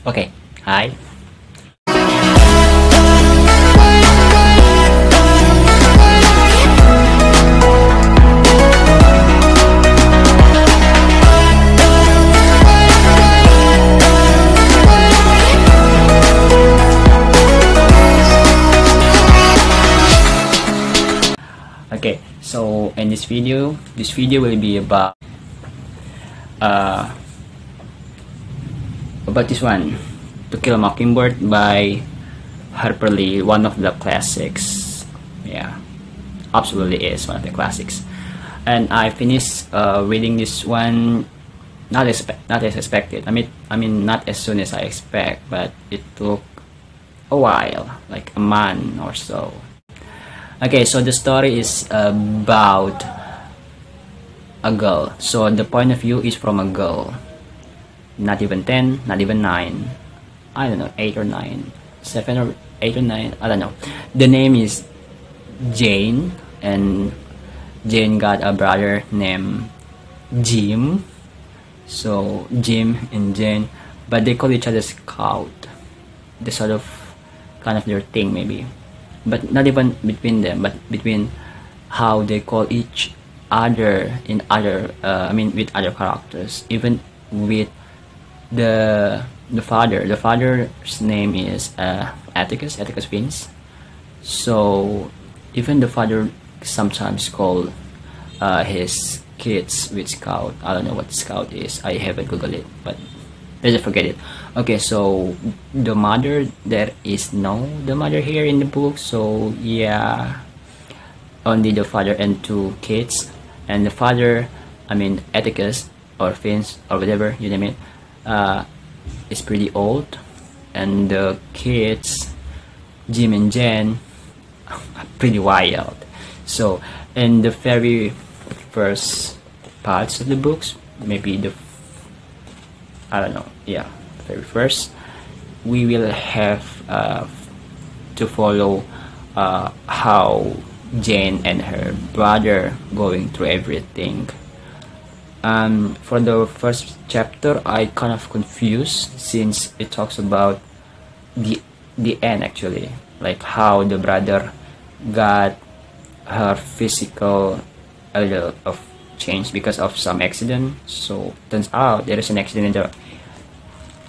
Okay, hi. Okay, so in this video will be uh, about this one, To Kill a Mockingbird by Harper, one of the classics. Yeah, absolutely is one of the classics. And I finished reading this one not as expected. I mean not as soon as I expect, but it took a while, like a month or so. Okay, so the story is about a girl. So the point of view is from a girl. Not even 10, not even 9. I don't know, 8 or 9. 7 or 8 or 9. I don't know. The name is Jane. And Jane got a brother named Jim. So Jim and Jane. But they call each other Scout. The sort of kind of their thing maybe. But not even between them, but between how they call each other in other with other characters. Even with the father's name is Atticus Vince. So even the father sometimes call his kids with Scout. I don't know what Scout is, I haven't googled it, but let's just forget it. Okay, so the mother, there is no the mother here in the book, so yeah, only the father and 2 kids. And the father, Atticus or Vince or whatever you name it, is pretty old, and the kids, Jim and Jen, are pretty wild. So in the very first parts of the books, maybe very first, we will have to follow how Jane and her brother going through everything. For the first chapter, I kind of confused since it talks about the end actually, like how the brother got her physical a little of change because of some accident. So turns out there is an accident in the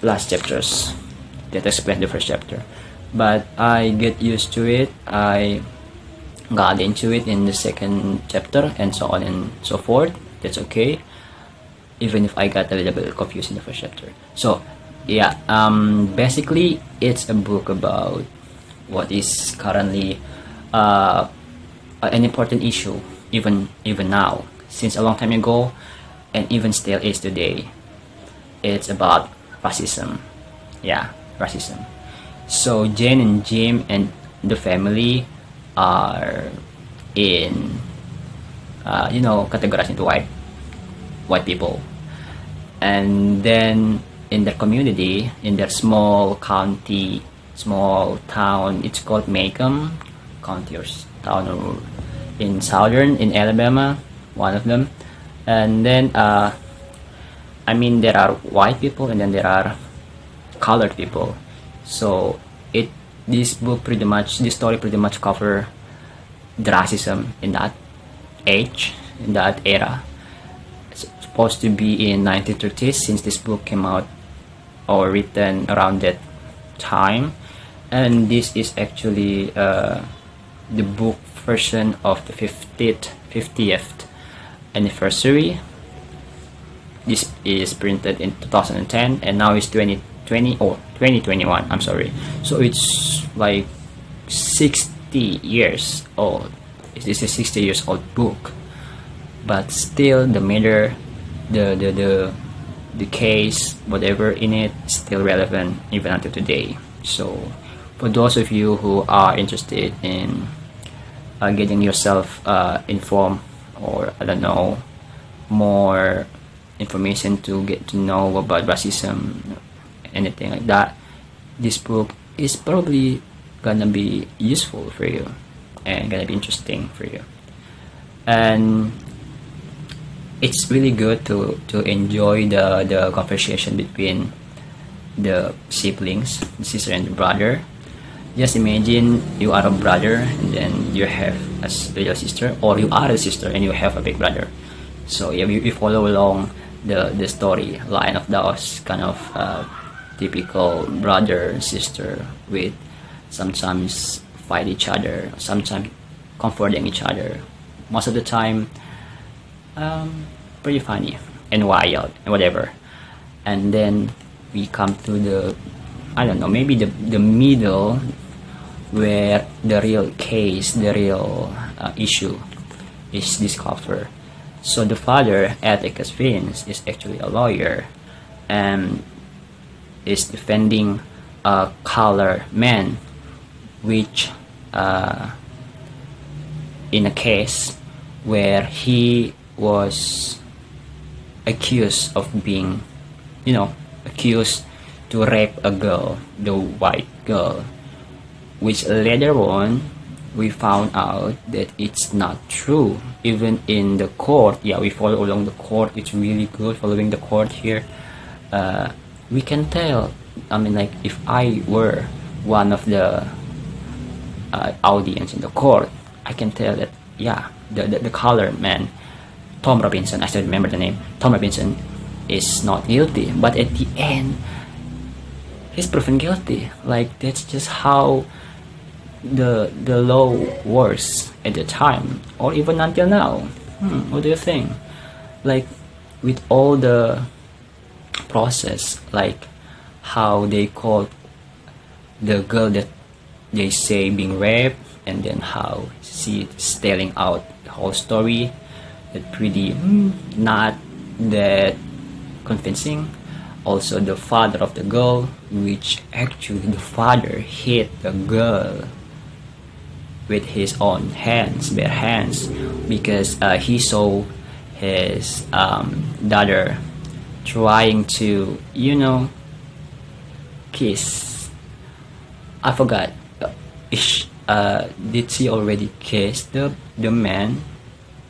last chapters that explain the first chapter, but I get used to it. I got into it in the second chapter and so on and so forth. That's okay, even if I got a little bit confused in the first chapter. So yeah, basically it's a book about what is currently an important issue even now, since a long time ago, and even still is today. It's about racism. Yeah, racism. So Jane and Jim and the family are in categorized into white people, and then in their community, in their small town, it's called Macomb County or town, or in Alabama, one of them. And then there are white people and then there are colored people. So this story pretty much cover the racism in that age, in that era. It's supposed to be in 1930s, since this book came out or written around that time. And this is actually the book version of the 50th anniversary. This is printed in 2010 and now it's 2020 or 2021, I'm sorry. So it's like 60 years old. It is a 60 years old book, but still the matter, the case, whatever in it, is still relevant even until today. So for those of you who are interested in getting yourself informed, or I don't know, more information to get to know about racism, anything like that, this book is probably gonna be useful for you and gonna be interesting for you. And it's really good to enjoy the conversation between the siblings, the sister and the brother. Just imagine you are a brother and then you have a little sister, or you are a sister and you have a big brother. So yeah, we follow along the story line of those kind of typical brother and sister, with sometimes fight each other, sometimes comforting each other. Most of the time, pretty funny and wild and whatever. And then we come to the, I don't know, maybe the middle, where the real case, the real issue is discovered. So the father, Atticus Finch, is actually a lawyer and is defending a colored man, which in a case where he was accused of being, accused to rape a girl, the white girl, which later on we found out that it's not true. Even in the court, yeah, we follow along the court. It's really good following the court here. We can tell, I mean, like, if I were one of the audience in the court, I can tell that, yeah, the colored man, Tom Robinson, I still remember the name, Tom Robinson, is not guilty. But at the end, he's proven guilty. Like, that's just how the law works at the time, or even until now. What do you think? Like, with all the process, like how they call the girl that they say being raped, and then how she's telling out the whole story, that pretty not that convincing. Also the father of the girl, which actually the father hit the girl with his own hands, bare hands, because he saw his daughter trying to, kiss. I forgot. Did she already kiss the man,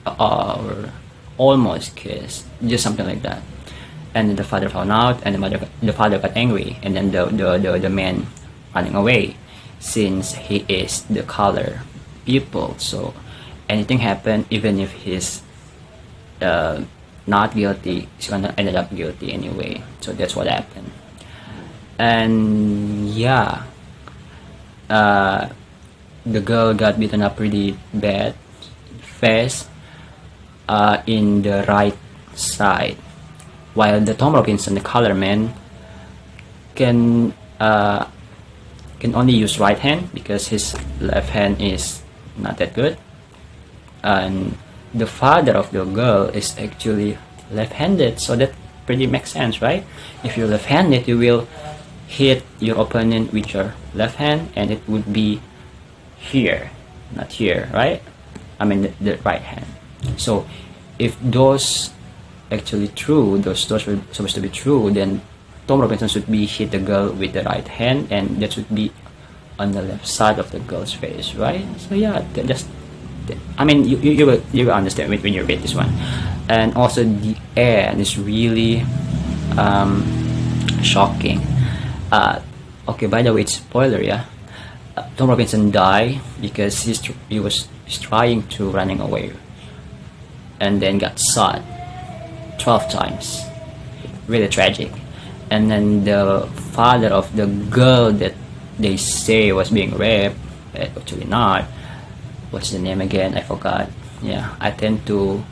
or almost kissed? Just something like that. And the father found out, and the father got angry, and then the man running away, since he is the color people. So anything happen, even if he's not guilty, he's gonna end up guilty anyway. So that's what happened. And yeah, the girl got beaten up pretty bad, face, in the right side, while the Tom Robinson, the color man, can only use right hand because his left hand is not that good. And the father of the girl is actually left-handed, so that pretty makes sense, right? If you're left-handed, you will hit your opponent with your left hand, and it would be here, not here, right? I mean the right hand. So if those actually true, those were supposed to be true, then Tom Robinson should be hit the girl with the right hand, and that should be on the left side of the girl's face, right? So yeah, I mean, you will understand when you read this one. And also the end is really shocking. Okay, by the way, it's spoiler, yeah. Tom Robinson died because he was trying to running away, and then got shot 12 times. Really tragic. And then the father of the girl that they say was being raped, actually not. What's the name again? I forgot. Yeah, I tend to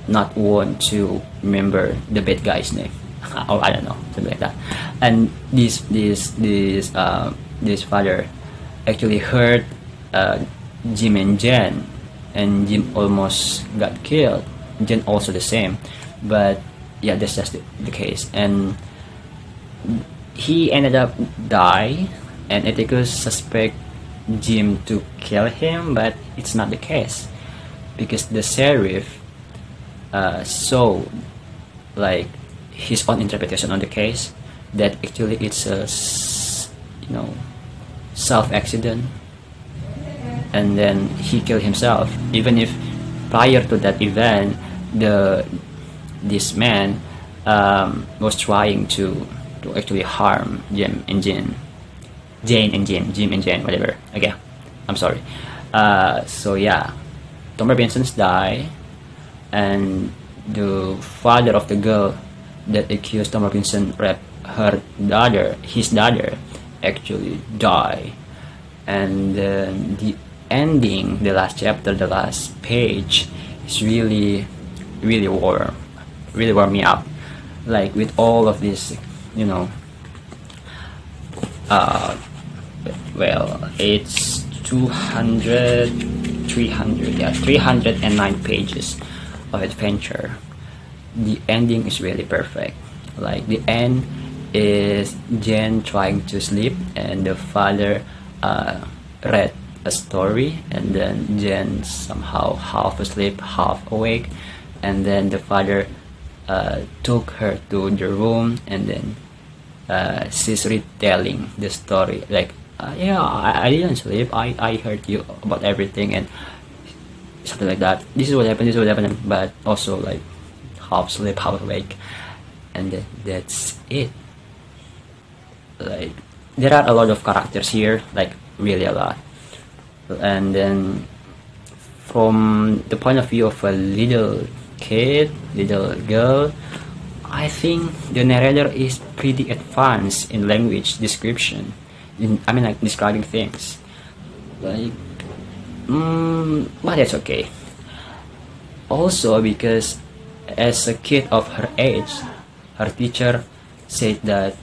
not want to remember the bad guy's name, or I don't know, something like that. And this father actually hurt Jim and Jen, and Jim almost got killed. Jen also the same, but yeah, that's just the case. And he ended up die, and Atticus suspect Jim to kill him, but it's not the case, because the sheriff saw like his own interpretation on the case, that actually it's a self-accident, and then he killed himself. Even if prior to that event, this man was trying to to actually harm Jim and Jane. Jane and Jim, Jim and Jane, whatever. Okay, I'm sorry. So yeah, Tom Robinson's die, and the father of the girl that accused Tom Robinson raped his daughter, actually die. And the ending, the last chapter, the last page, is really warm, really warm me up. Like with all of this, you know. Well, it's 309 pages of adventure. The ending is really perfect. Like the end is Jen trying to sleep, and the father read a story, and then Jen somehow half asleep, half awake, and then the father took her to the room, and then she's retelling the story like, yeah, I didn't sleep, I heard you about everything, and something like that. This is what happened, but also like half sleep, half awake, and then that's it. Like there are a lot of characters here, like really a lot. And then from the point of view of a little girl, I think the narrator is pretty advanced in language description. Like describing things. Like, but that's okay. Also because as a kid of her age, her teacher said that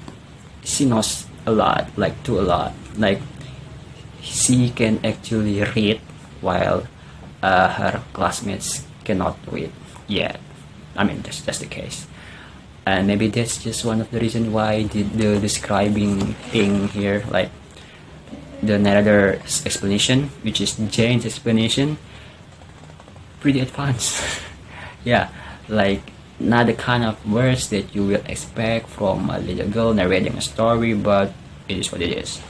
she knows a lot, like a lot. Like she can actually read while her classmates cannot read yet. I mean, that's just the case. And maybe that's just one of the reasons why the describing thing here, like the narrator's explanation, which is Jane's explanation, pretty advanced. Yeah, like not the kind of words that you will expect from a little girl narrating a story, but it is what it is.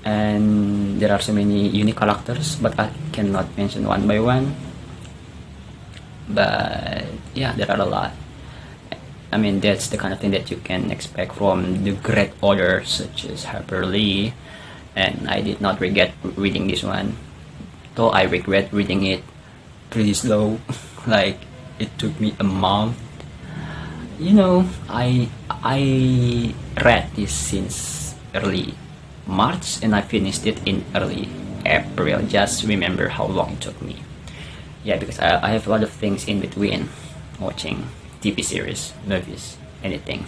And there are so many unique characters, but I cannot mention one by one. But yeah, there are a lot. I mean, that's the kind of thing that you can expect from the great authors such as Harper Lee, and I did not regret reading this one, though I regret reading it pretty slow. Like it took me a month. You know, I read this since early March and I finished it in early April. Just remember how long it took me. Yeah, because I have a lot of things in between watching TV series, movies, anything.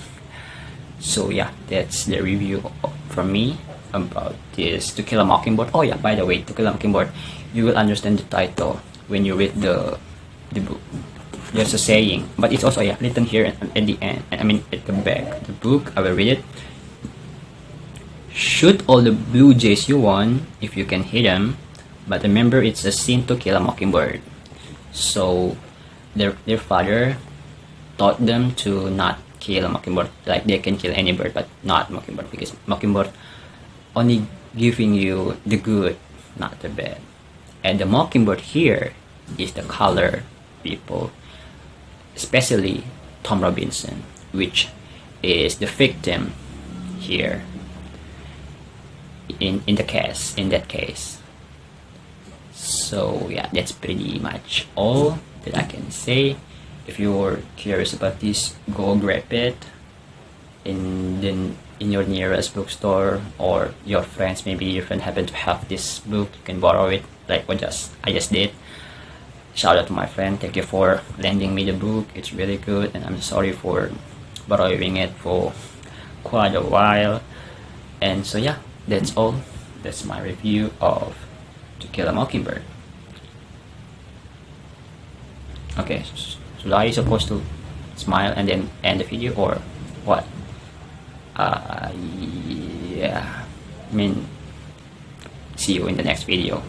So yeah, that's the review from me about this To Kill a Mockingbird. Oh yeah, by the way, To Kill a Mockingbird, you will understand the title when you read the book. There's a saying, but it's also written here at the end. I mean at the back. The book, I will read it. Shoot all the blue jays you want if you can hit them, but remember it's a sin to kill a mockingbird. So their father taught them to not kill a mockingbird. Like they can kill any bird, but not mockingbird, because mockingbird only giving you the good, not the bad. And the mockingbird here is the color people, especially Tom Robinson, which is the victim here in that case. So yeah, that's pretty much all that I can say. If you're curious about this, go grab it in your nearest bookstore, or your friends, maybe your friend happen to have this book, you can borrow it, like I just did. Shout out to my friend, thank you for lending me the book. It's really good, and I'm sorry for borrowing it for quite a while. And so yeah, that's all. That's my review of To Kill a Mockingbird. Okay, so are you supposed to smile and then end the video, or what? Yeah, I mean, see you in the next video.